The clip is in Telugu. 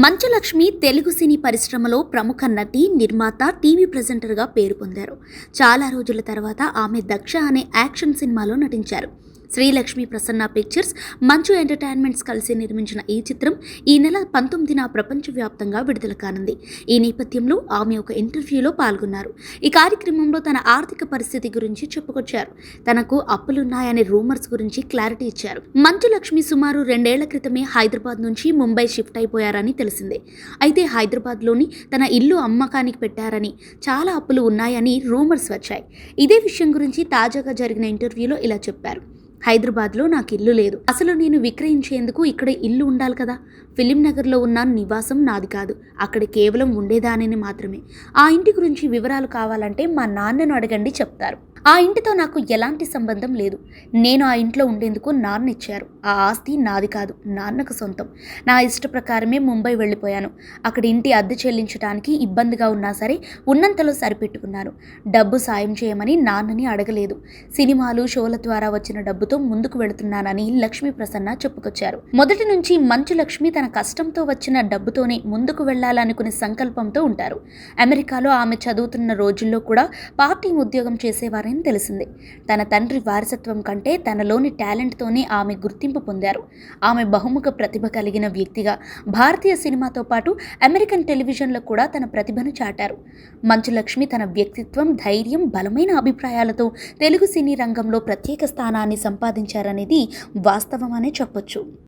మంచు లక్ష్మి తెలుగు సినీ పరిశ్రమలో ప్రముఖ నటి, నిర్మాత, టీవీ ప్రెజెంటర్గా పేరు పొందారు. చాలా రోజుల తర్వాత ఆమె దక్ష అనే యాక్షన్ సినిమాలో నటించారు. శ్రీలక్ష్మి ప్రసన్న పిక్చర్స్, మంచు ఎంటర్టైన్మెంట్స్ కలిసి నిర్మించిన ఈ చిత్రం ఈ నెల 19న ప్రపంచవ్యాప్తంగా విడుదల కానుంది. ఈ నేపథ్యంలో ఆమె ఒక ఇంటర్వ్యూలో పాల్గొన్నారు. ఈ కార్యక్రమంలో తన ఆర్థిక పరిస్థితి గురించి చెప్పుకొచ్చారు. తనకు అప్పులున్నాయనే రూమర్స్ గురించి క్లారిటీ ఇచ్చారు. మంచు లక్ష్మి సుమారు 2 ఏళ్ల క్రితమే హైదరాబాద్ నుంచి ముంబై షిఫ్ట్ అయిపోయారని తెలిసిందే. అయితే హైదరాబాద్లోని తన ఇల్లు అమ్మకానికి పెట్టారని, చాలా అప్పులు ఉన్నాయని రూమర్స్ వచ్చాయి. ఇదే విషయం గురించి తాజాగా జరిగిన ఇంటర్వ్యూలో ఇలా చెప్పారు. హైదరాబాద్లో నాకు ఇల్లు లేదు. అసలు నేను విక్రయించేందుకు ఇక్కడ ఇల్లు ఉండాలి కదా. ఫిలిం నగర్లో ఉన్న నివాసం నాది కాదు. అక్కడ కేవలం ఉండేదానిని మాత్రమే. ఆ ఇంటి గురించి వివరాలు కావాలంటే మా నాన్నను అడగండి చెప్తారు. ఆ ఇంటితో నాకు ఎలాంటి సంబంధం లేదు. నేను ఆ ఇంట్లో ఉండేందుకు నాన్న ఇచ్చారు. ఆ ఆస్తి నాది కాదు, నాన్నకు సొంతం. నా ఇష్ట ప్రకారమే ముంబై వెళ్ళిపోయాను. అక్కడ ఇంటి అద్దె చెల్లించడానికి ఇబ్బందిగా ఉన్నా సరే ఉన్నంతలో సరిపెట్టుకున్నాను. డబ్బు సాయం చేయమని నాన్నని అడగలేదు. సినిమాలు, షోల ద్వారా వచ్చిన డబ్బుతో ముందుకు వెళుతున్నానని లక్ష్మీ ప్రసన్న చెప్పుకొచ్చారు. మొదటి నుంచి మంచు లక్ష్మి తన కష్టంతో వచ్చిన డబ్బుతోనే ముందుకు వెళ్లాలనుకునే సంకల్పంతో ఉంటారు. అమెరికాలో ఆమె చదువుతున్న రోజుల్లో కూడా పార్టీ ఉద్యోగం చేసేవారని తెలిసింది. తన తండ్రి వారసత్వం కంటే తనలోని టాలెంట్తోనే ఆమె గుర్తింపు పొందారు. ఆమె బహుముఖ ప్రతిభ కలిగిన వ్యక్తిగా భారతీయ సినిమాతో పాటు అమెరికన్ టెలివిజన్లో కూడా తన ప్రతిభను చాటారు. మంచు లక్ష్మి తన వ్యక్తిత్వం, ధైర్యం, బలమైన అభిప్రాయాలతో తెలుగు సినీ రంగంలో ప్రత్యేక స్థానాన్ని సంపాదించారనేది వాస్తవమనే చెప్పొచ్చు.